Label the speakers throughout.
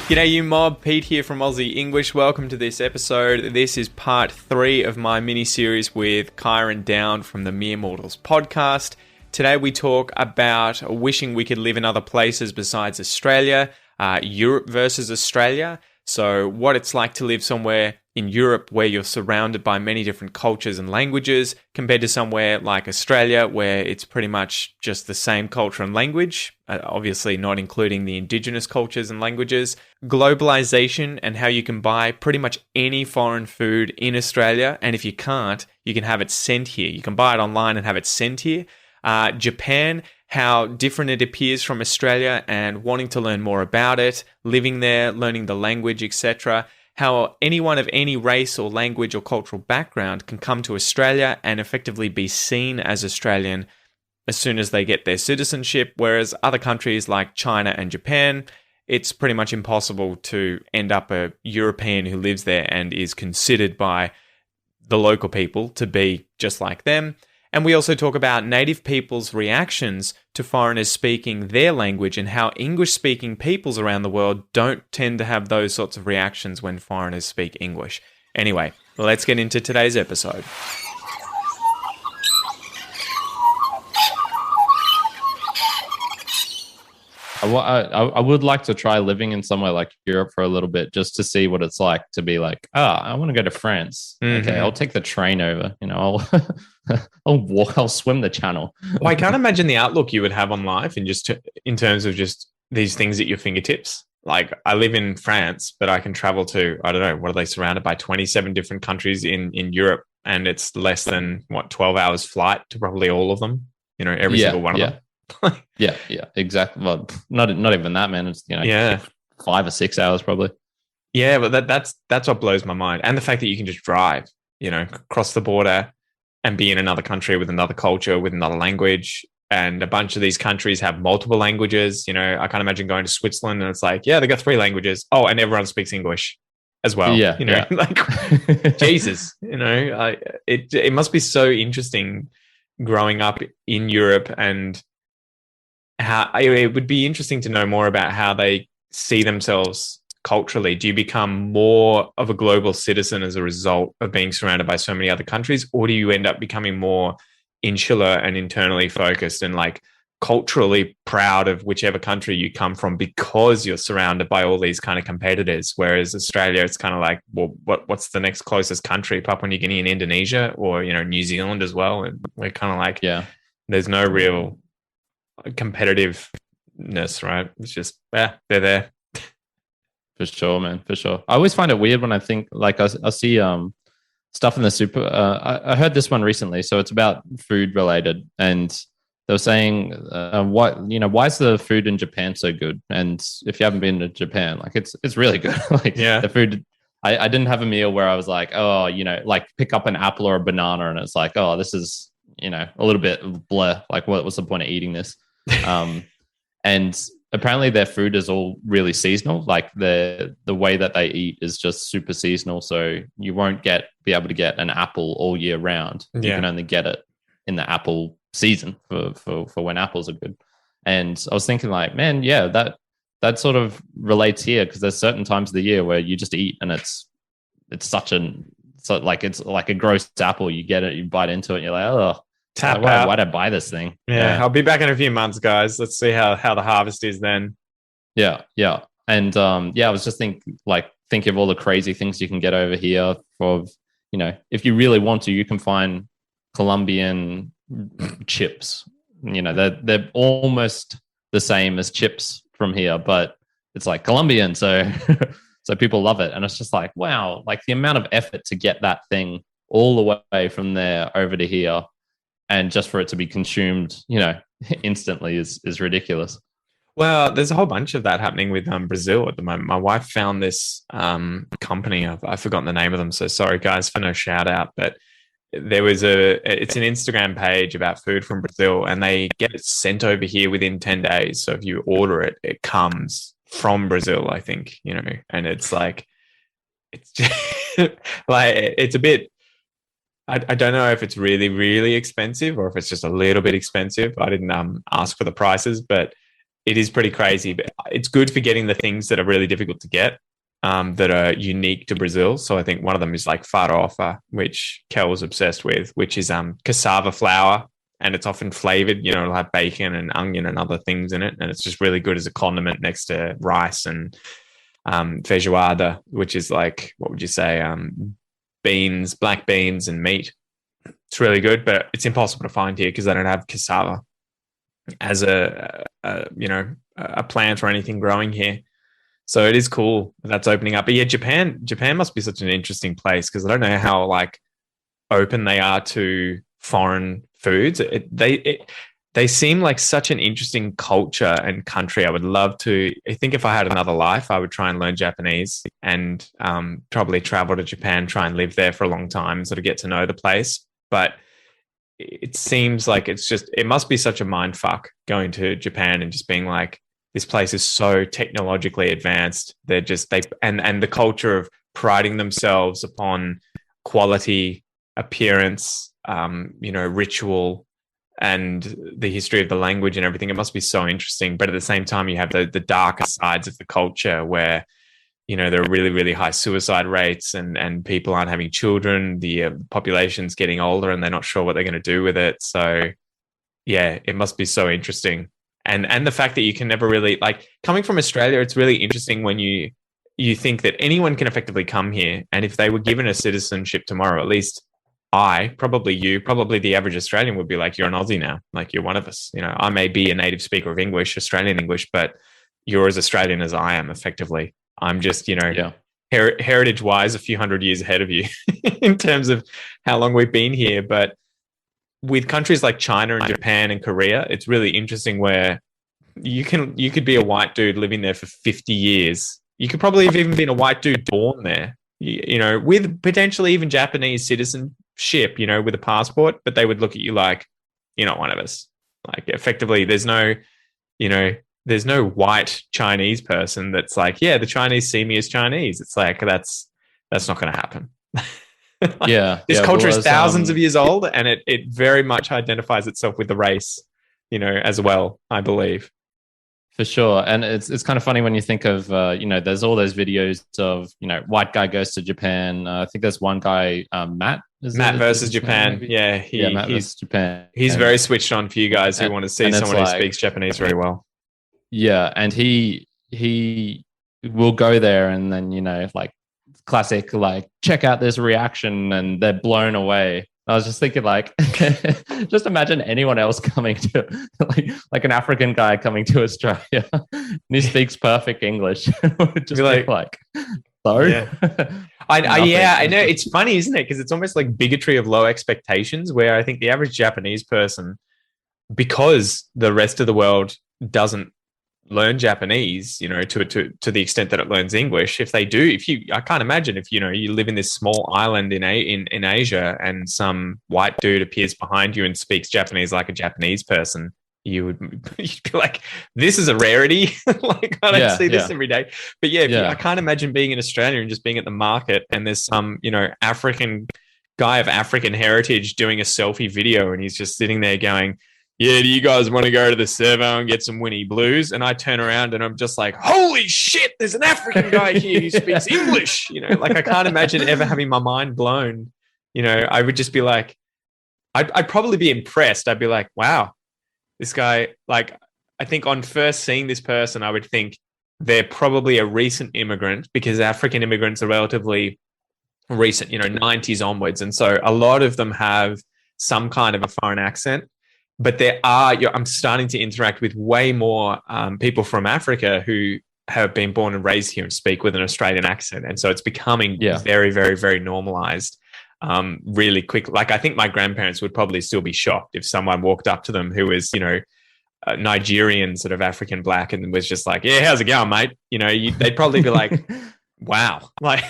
Speaker 1: G'day you mob, Pete here from Aussie English. Welcome to this episode. This is part 3 of my mini-series with Kyrin down from the Mere Mortals podcast. Today we talk about wishing we could live in other places besides Australia, Europe versus Australia. So what it's like to live somewhere in Europe where you're surrounded by many different cultures and languages compared to somewhere like Australia where it's pretty much just the same culture and language, obviously not including the indigenous cultures and languages. Globalization and how you can buy pretty much any foreign food in Australia, and if you can't, you can have it sent here. You can buy it online and have it sent here. Japan, how different it appears from Australia and wanting to learn more about it, living there, learning the language, etc. How anyone of any race or language or cultural background can come to Australia and effectively be seen as Australian as soon as they get their citizenship, whereas other countries like China and Japan, it's pretty much impossible to end up a European who lives there and is considered by the local people to be just like them. And we also talk about native people's reactions to foreigners speaking their language and how English-speaking peoples around the world don't tend to have those sorts of reactions when foreigners speak English. Anyway, let's get into today's episode.
Speaker 2: I would like to try living in somewhere like Europe for a little bit just to see what it's like to be like, I want to go to France. Mm-hmm. Okay, I'll take the train over. I'll walk, I'll swim the channel.
Speaker 1: Well, I can't imagine the outlook you would have on life in terms of just these things at your fingertips. Like, I live in France, but I can travel to, I don't know, what are they surrounded by? 27 different countries in Europe, and it's less than, 12 hours flight to probably all of them, every single one of them.
Speaker 2: yeah, exactly. Well, not even that, man. It's 5 or 6 hours probably.
Speaker 1: Yeah, but that's what blows my mind, and the fact that you can just drive, across the border and be in another country with another culture, with another language, and a bunch of these countries have multiple languages. I can't imagine going to Switzerland and it's like, yeah, they got 3 languages. Oh, and everyone speaks English as well. Like Jesus, it must be so interesting growing up in Europe, and how it would be interesting to know more about how they see themselves culturally. Do you become more of a global citizen as a result of being surrounded by so many other countries, or do you end up becoming more insular and internally focused and like culturally proud of whichever country you come from because you're surrounded by all these kind of competitors? Whereas Australia, it's kind of like, well, what's the next closest country? Papua New Guinea and Indonesia, or New Zealand as well. And we're kind of like, there's no real competitiveness, right? It's just, they're there.
Speaker 2: For sure, man. For sure. I always find it weird when I think, like, I see stuff in the super. I heard this one recently, so it's about food related, and they were saying, why is the food in Japan so good? And if you haven't been to Japan, like, it's really good. The food. I didn't have a meal where I was like, like pick up an apple or a banana, and it's like, oh, this is a little bit bleh. Like, what's the point of eating this? And apparently their food is all really seasonal. Like the way that they eat is just super seasonal. So you won't be able to get an apple all year round. You can only get it in the apple season for when apples are good. And I was thinking like, man, that sort of relates here, because there's certain times of the year where you just eat and it's like a gross apple. You get it, you bite into it, and you're like, oh,
Speaker 1: Tap
Speaker 2: out.
Speaker 1: out.
Speaker 2: Why'd I buy this thing?
Speaker 1: Yeah, I'll be back in a few months, guys. Let's see how the harvest is then.
Speaker 2: Yeah. And I was just thinking of all the crazy things you can get over here for, if you really want to, you can find Colombian chips. They're almost the same as chips from here, but it's like Colombian, so so people love it. And it's just like, wow, like the amount of effort to get that thing all the way from there over to here, and just for it to be consumed, instantly is ridiculous.
Speaker 1: Well, there's a whole bunch of that happening with Brazil at the moment. My wife found this company. I've forgotten the name of them, so sorry guys for no shout out. But it's an Instagram page about food from Brazil, and they get it sent over here within 10 days. So if you order it, it comes from Brazil, I think. And it's like, it's just, like, it's a bit. I don't know if it's really, really expensive or if it's just a little bit expensive. I didn't ask for the prices, but it is pretty crazy, but it's good for getting the things that are really difficult to get, that are unique to Brazil. So I think one of them is like farofa, which Kel was obsessed with, which is cassava flour, and it's often flavored. It'll have bacon and onion and other things in it, and it's just really good as a condiment next to rice and feijoada, which is like, what would you say, beans, black beans and meat. It's really good, but it's impossible to find here because they don't have cassava as a plant or anything growing here. So it is cool that's opening up. But yeah, Japan must be such an interesting place because I don't know how like open they are to foreign foods. They seem like such an interesting culture and country. I would love to. I think if I had another life, I would try and learn Japanese and probably travel to Japan, try and live there for a long time, sort of get to know the place. But it seems like it must be such a mind fuck going to Japan and just being like, this place is so technologically advanced. And the culture of priding themselves upon quality, appearance, ritual, and the history of the language and everything. It must be so interesting. But at the same time, you have the darker sides of the culture where, there are really, really high suicide rates and people aren't having children. The population's getting older and they're not sure what they're going to do with it. So yeah, it must be so interesting. And the fact that you can never really, like, coming from Australia, it's really interesting when you think that anyone can effectively come here. And if they were given a citizenship tomorrow, at least probably the average Australian would be like, you're an Aussie now. Like, you're one of us. I may be a native speaker of English, Australian English, but you're as Australian as I am, effectively. I'm just, heritage-wise, a few hundred years ahead of you in terms of how long we've been here. But with countries like China and Japan and Korea, it's really interesting where you could be a white dude living there for 50 years. You could probably have even been a white dude born there, with potentially even Japanese citizenship, with a passport, but they would look at you like, you're not one of us. Like, effectively, there's no white Chinese person that's like, yeah, the Chinese see me as Chinese. It's like, that's not going to happen. This culture is thousands of years old, and it very much identifies itself with the race, as well, I believe.
Speaker 2: For sure. And it's kind of funny when you think of, there's all those videos of, white guy goes to Japan. I think there's one guy, Matt.
Speaker 1: Matt versus Japan.
Speaker 2: Matt versus Japan.
Speaker 1: He's very switched on for you guys who want to see someone who speaks Japanese very well.
Speaker 2: Yeah. And he will go there and then, like, classic, like, check out this reaction, and they're blown away. I was just thinking, like, just imagine anyone else coming to, like an African guy coming to Australia and he speaks perfect English. Would just be like, so?
Speaker 1: Yeah. I know. It's funny, isn't it? Because it's almost like bigotry of low expectations, where I think the average Japanese person, because the rest of the world doesn't learn Japanese, to the extent that it learns English. If they do, I can't imagine if, you live in this small island in Asia and some white dude appears behind you and speaks Japanese like a Japanese person, you'd be like, this is a rarity. Like, I don't see this every day. But I can't imagine being in Australia and just being at the market and there's some, African guy of African heritage doing a selfie video and he's just sitting there going, yeah, do you guys want to go to the servo and get some Winnie Blues? And I turn around and I'm just like, holy shit, there's an African guy here who speaks English. Like, I can't imagine ever having my mind blown. I would just be like, I'd probably be impressed. I'd be like, wow, this guy, like, I think on first seeing this person, I would think they're probably a recent immigrant, because African immigrants are relatively recent, 90s onwards. And so a lot of them have some kind of a foreign accent. But I'm starting to interact with way more people from Africa who have been born and raised here and speak with an Australian accent. And so it's becoming very, very, very normalized really quick. Like, I think my grandparents would probably still be shocked if someone walked up to them who was, Nigerian, sort of African black, and was just like, yeah, how's it going, mate? They'd probably be like, wow. Like,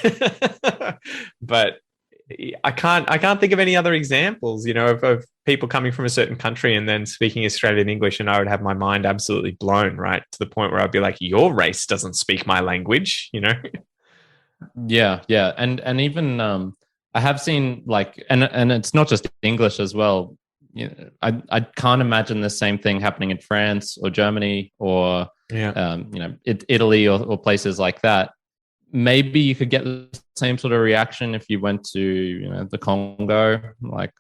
Speaker 1: but I can't think of any other examples, of people coming from a certain country and then speaking Australian English, and I would have my mind absolutely blown, right, to the point where I'd be like, your race doesn't speak my language,
Speaker 2: Yeah. And even I have seen, like, and it's not just English as well. I can't imagine the same thing happening in France or Germany or Italy or places like that. Maybe you could get the same sort of reaction if you went to the Congo,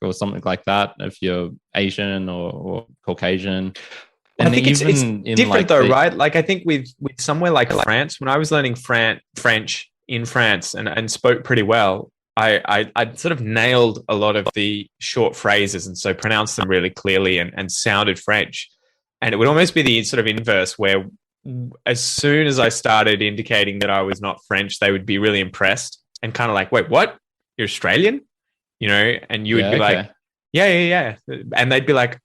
Speaker 2: or something like that. If you're Asian or Caucasian,
Speaker 1: and I think it's different though, right? Like I think with somewhere like France, when I was learning French in France and spoke pretty well, I sort of nailed a lot of the short phrases and so pronounced them really clearly and sounded French. And it would almost be the sort of inverse where as soon as I started indicating that I was not French, they would be really impressed and kind of like, wait, what? You're Australian? And you would be like, yeah. And they'd be like,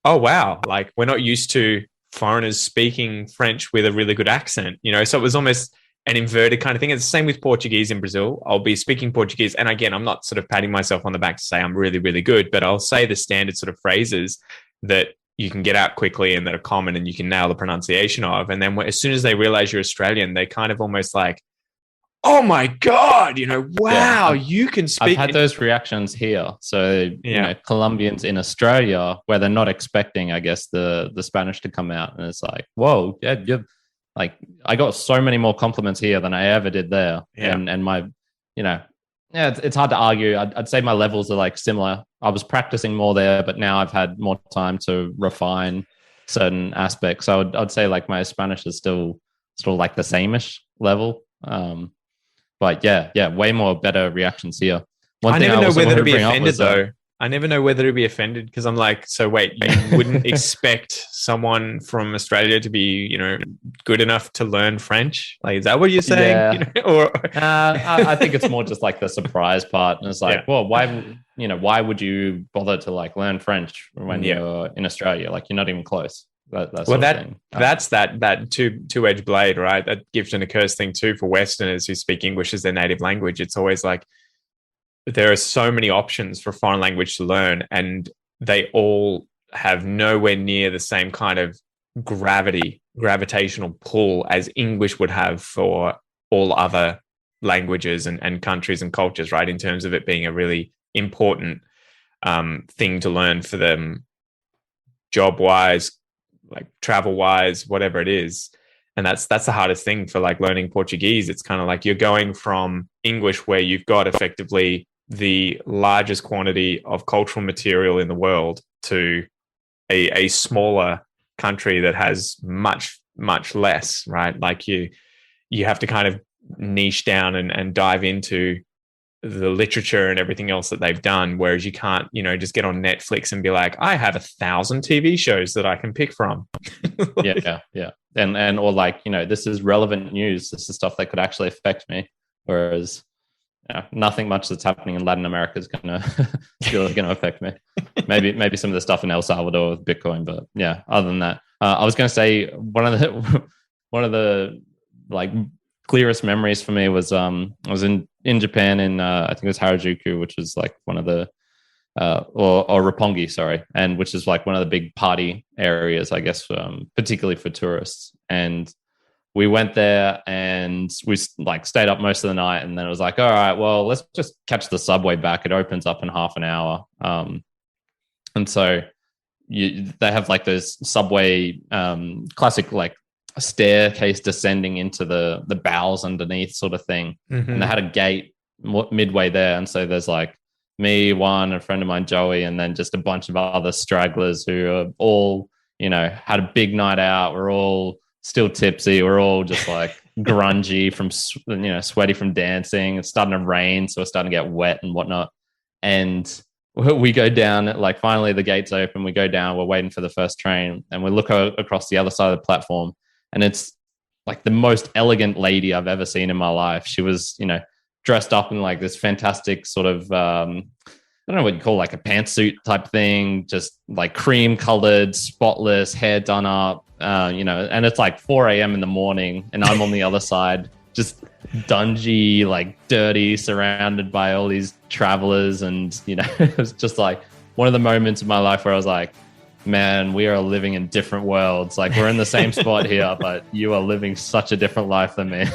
Speaker 1: oh, wow. Like we're not used to foreigners speaking French with a really good accent, So it was almost an inverted kind of thing. It's the same with Portuguese in Brazil. I'll be speaking Portuguese. And again, I'm not sort of patting myself on the back to say I'm really, really good, but I'll say the standard sort of phrases that you can get out quickly and that are common and you can nail the pronunciation of. And then as soon as they realize you're Australian, they kind of almost like, oh my God, wow, you can speak.
Speaker 2: I've had those reactions here. So, Colombians in Australia where they're not expecting, I guess, the Spanish to come out. And it's like, whoa, yeah, you're like, I got so many more compliments here than I ever did there. Yeah. And my, it's hard to argue. I'd say my levels are like similar. I was practicing more there, but now I've had more time to refine certain aspects. So I'd say like my Spanish is still like the same-ish level. But yeah, way more better reactions here.
Speaker 1: I never know whether to be offended though. I never know whether to be offended because I'm like, so wait, you wouldn't expect someone from Australia to be, good enough to learn French? Like, is that what you're saying?
Speaker 2: Yeah. I think it's more just like the surprise part. And it's like, well, why would you bother to like learn French when you're in Australia? Like you're not even close. That's that two-edged blade, right? That gift and a curse thing too for Westerners who speak English as their native language. It's always like, there are so many options for foreign language to learn, and they all have nowhere near the same kind of gravitational pull as English would have for all other languages and countries and cultures, right? In terms of it being a really important thing to learn for them, job-wise, like travel-wise, whatever it is. And that's the hardest thing for like learning Portuguese. It's kind of like you're going from English where you've got effectively the largest quantity of cultural material in the world to a smaller country that has much, much less, right? Like you have to kind of niche down and dive into the literature and everything else that they've done. Whereas you can't, just get on Netflix and be like, I have 1,000 TV shows that I can pick from. Yeah. And or like, this is relevant news. This is stuff that could actually affect me. Whereas nothing much that's happening in Latin America is gonna affect me. Maybe some of the stuff in El Salvador with Bitcoin, but yeah. Other than that, I was going to say one of the like clearest memories for me was I was in Japan in I think it was Harajuku, which was like one of the or Roppongi, sorry, and which is like one of the big party areas, I guess, particularly for tourists. And we went there and we like stayed up most of the night, and then it was like, all right, well, let's just catch the subway back. It opens up in half an hour. And so they have like those subway classic like staircase descending into the bowels underneath sort of thing. Mm-hmm. And they had a gate midway there. And so there's like me, a friend of mine, Joey, and then just a bunch of other stragglers who are all, had a big night out. We're all still tipsy. We're all just like grungy from, sweaty from dancing. It's starting to rain, so we're starting to get wet and whatnot. And we go down, like finally the gates open. We go down, we're waiting for the first train, and we look across the other side of the platform, and it's like the most elegant lady I've ever seen in my life. She was, dressed up in like this fantastic sort of, I don't know what you call like a pantsuit type thing, just like cream colored, spotless, hair done up, and it's like 4 a.m. in the morning, and I'm on the other side, just dungy, like dirty, surrounded by all these travelers. And, it was just like one of the moments of my life where I was like, man, we are living in different worlds. Like we're in the same spot here, but you are living such a different life than me.